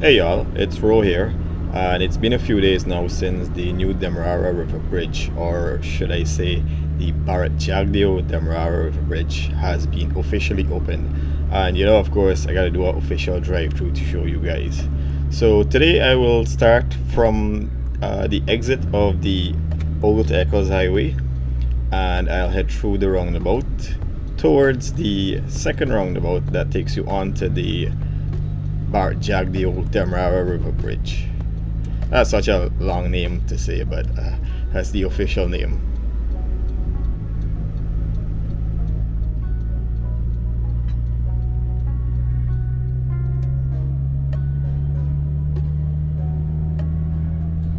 Hey y'all, it's Ro here, and it's been a few days now since the new Demerara River Bridge, or should I say the Bharrat Jagdeo Demerara River Bridge, has been officially opened. And of course, I gotta do an official drive through to show you guys. So today I will start from the exit of the Old Eccles Highway, and I'll head through the roundabout towards the second roundabout that takes you onto the Bharrat Jagdeo Demerara River Bridge. That's such a long name to say, but that's the official name.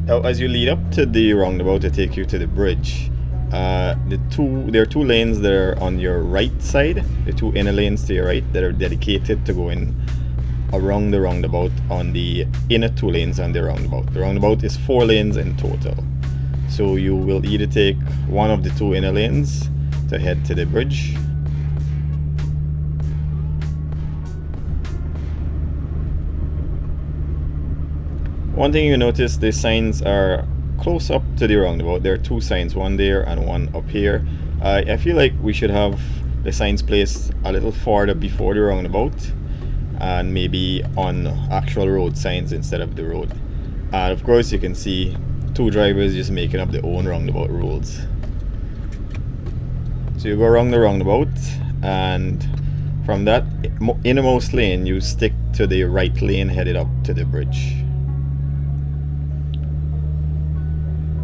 Now, as you lead up to the roundabout to take you to the bridge, there are two lanes that are on your right side, the two inner lanes to your right that are dedicated to going around the roundabout on the inner two lanes on the roundabout. The roundabout is 4 lanes in total. So you will either take one of the two inner lanes to head to the bridge, one thing you notice, the signs are close up to the roundabout. There are 2 signs, one there and one up here. I feel like we should have the signs placed a little farther before the roundabout, and maybe on actual road signs instead of the road. And of course you can see 2 drivers just making up their own roundabout rules. So you go around the roundabout, and from that innermost lane you stick to the right lane headed up to the bridge.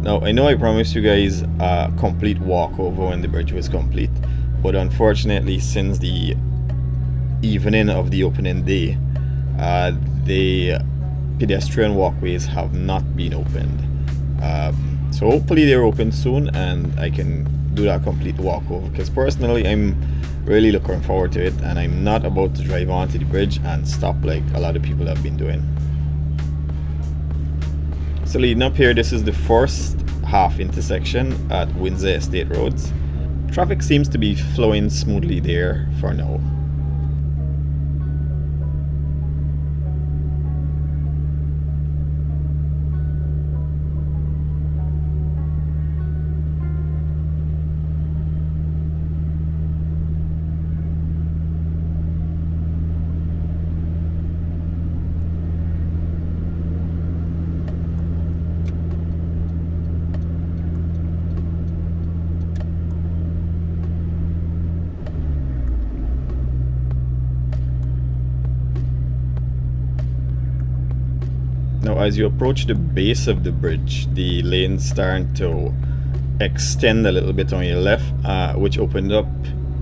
Now, I know I promised you guys a complete walkover when the bridge was complete, but unfortunately since the evening of the opening day, the pedestrian walkways have not been opened. So hopefully they're open soon and I can do that complete walkover, because personally I'm really looking forward to it, and I'm not about to drive onto the bridge and stop like a lot of people have been doing. So leading up here, this is the first half intersection at Windsor Estate Roads. Traffic seems to be flowing smoothly there for now. Now, as you approach the base of the bridge, the lanes start to extend a little bit on your left, which opened up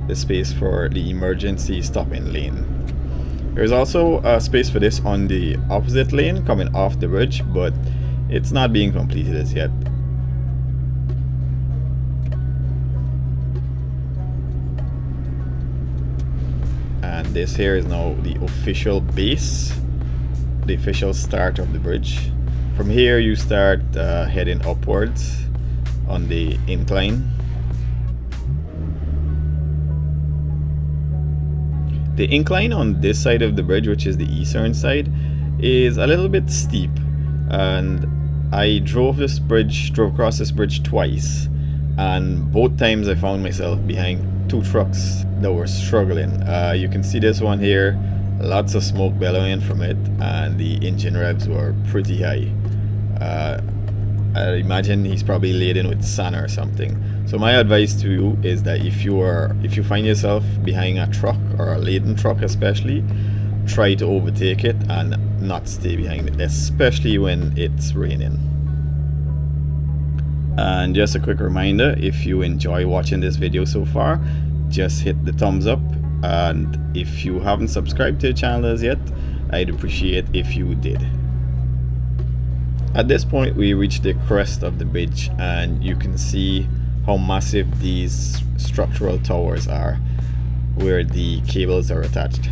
the space for the emergency stopping lane. There's also a space for this on the opposite lane coming off the bridge, but it's not being completed as yet. And this here is now the official base, the official start of the bridge. From here you start heading upwards on the incline. The incline on this side of the bridge, which is the eastern side, is a little bit steep, and I drove across this bridge twice, and both times I found myself behind 2 trucks that were struggling. You can see this one here, lots of smoke bellowing from it, and the engine revs were pretty high. I imagine he's probably laden with sand or something. So my advice to you is that if you find yourself behind a truck, or a laden truck especially, try to overtake it and not stay behind it, especially when it's raining. And just a quick reminder, if you enjoy watching this video so far, just hit the thumbs up. And if you haven't subscribed to the channel as yet, I'd appreciate if you did. At this point we reach the crest of the bridge, and you can see how massive these structural towers are where the cables are attached.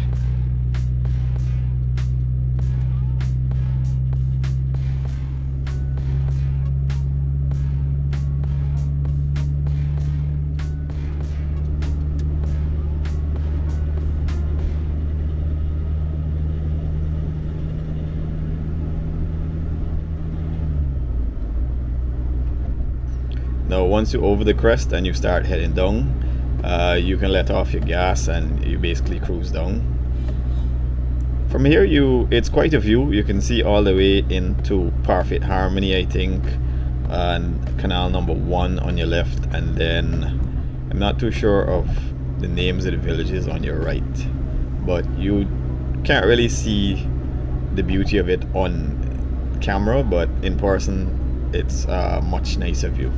Now once you're over the crest and you start heading down, you can let off your gas and you basically cruise down. From here, it's quite a view. You can see all the way into Perfect Harmony, I think, and canal number 1 on your left, and then I'm not too sure of the names of the villages on your right, but you can't really see the beauty of it on camera, but in person it's a much nicer view.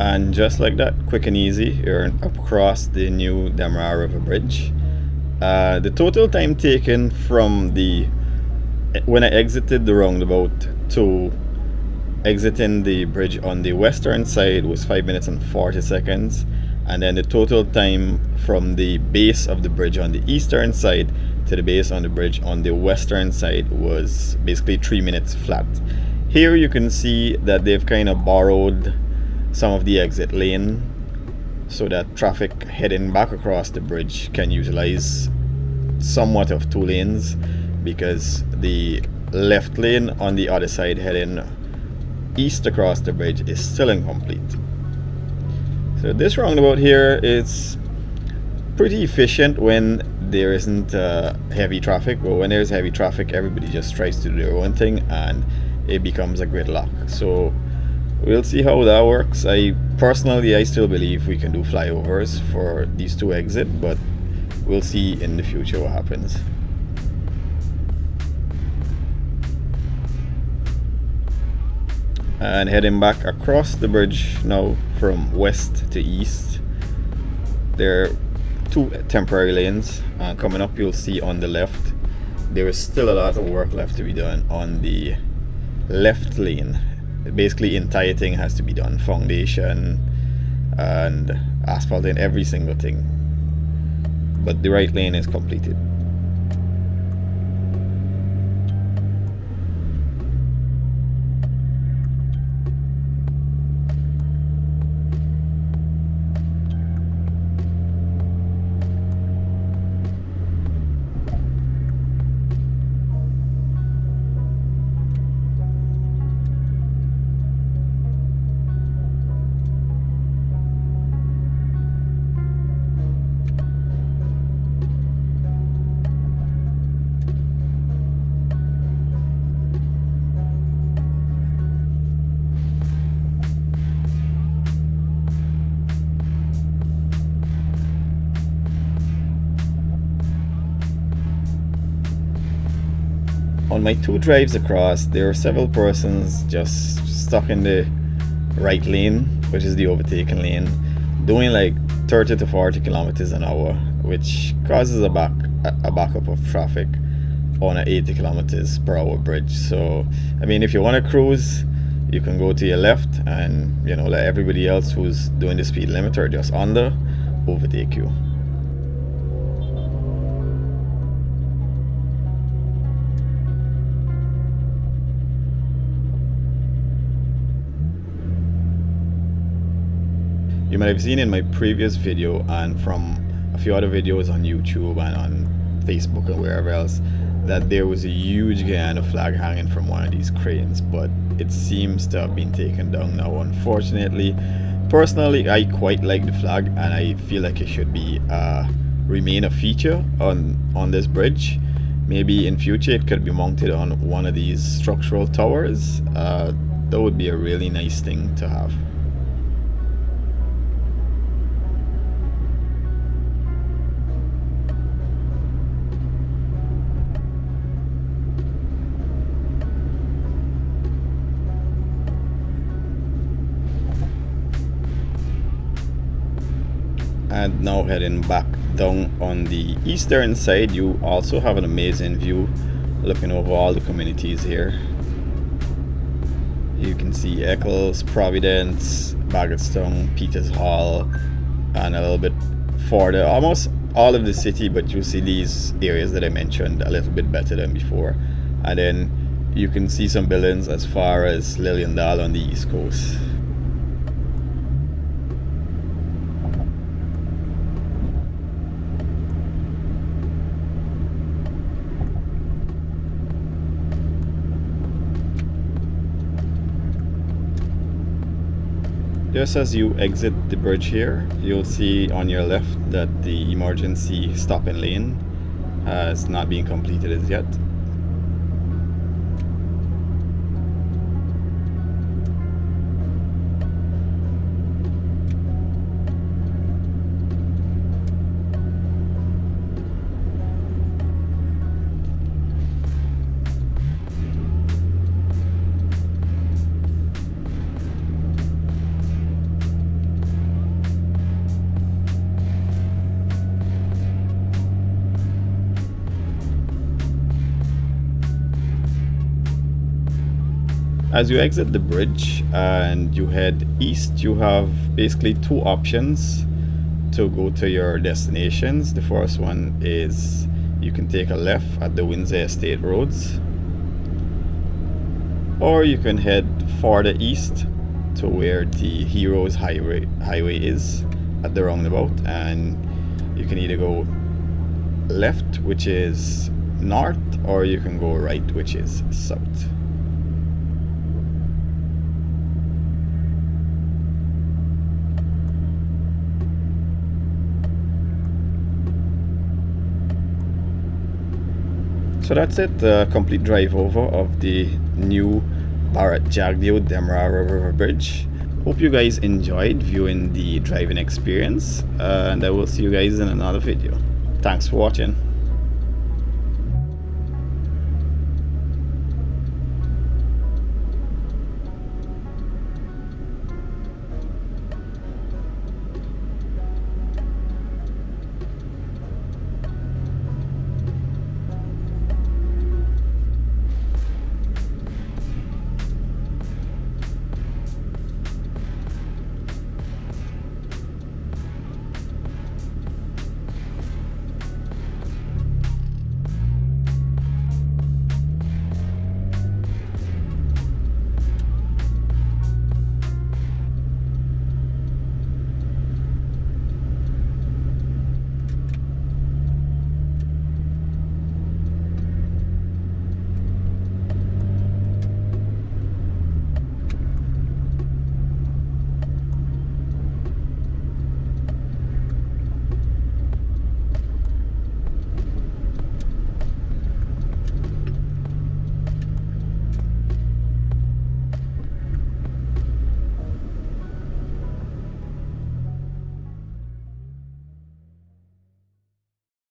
And just like that, quick and easy, you're across the new Demerara River Bridge. The total time taken from when I exited the roundabout to exiting the bridge on the western side was 5 minutes and 40 seconds. And then the total time from the base of the bridge on the eastern side to the base on the bridge on the western side was basically 3 minutes flat. Here you can see that they've kind of borrowed some of the exit lane so that traffic heading back across the bridge can utilize somewhat of 2 lanes, because the left lane on the other side heading east across the bridge is still incomplete. So this roundabout here is pretty efficient when there isn't heavy traffic, but when there's heavy traffic, everybody just tries to do their own thing and it becomes a gridlock. So we'll see how that works. I still believe we can do flyovers for these 2 exits, but we'll see in the future what happens. And heading back across the bridge now from west to east, there are 2 temporary lanes. Coming up, you'll see on the left there is still a lot of work left to be done on the left lane. Basically, entire thing has to be done, foundation and asphalt and every single thing, but the right lane is completed. On my 2 drives across, there are several persons just stuck in the right lane, which is the overtaken lane, doing like 30 to 40 kilometers an hour, which causes a backup of traffic on an 80 kilometers per hour bridge. So I mean, if you want to cruise, you can go to your left and, you know, let everybody else who's doing the speed limit or just under overtake you. You might have seen in my previous video and from a few other videos on YouTube and on Facebook and wherever else that there was a huge Guyana flag hanging from one of these cranes, but it seems to have been taken down now, unfortunately. Personally, I quite like the flag and I feel like it should be remain a feature on this bridge. Maybe in future it could be mounted on one of these structural towers. That would be a really nice thing to have. And now heading back down on the eastern side, you also have an amazing view looking over all the communities here. You can see Eccles, Providence, Baggettstown, Peters Hall, and a little bit further, almost all of the city, but you see these areas that I mentioned a little bit better than before. And then you can see some buildings as far as Liliendal on the east coast. Just as you exit the bridge here, you'll see on your left that the emergency stopping lane has not been completed as yet. As you exit the bridge and you head east, you have basically two options to go to your destinations. The first one is you can take a left at the Windsor Estate Roads, or you can head further east to where the Heroes Highway is at the roundabout, and you can either go left, which is north, or you can go right, which is south. So that's it, the complete drive over of the new Bharrat Jagdeo Demerara River Bridge. Hope you guys enjoyed viewing the driving experience, and I will see you guys in another video. Thanks for watching.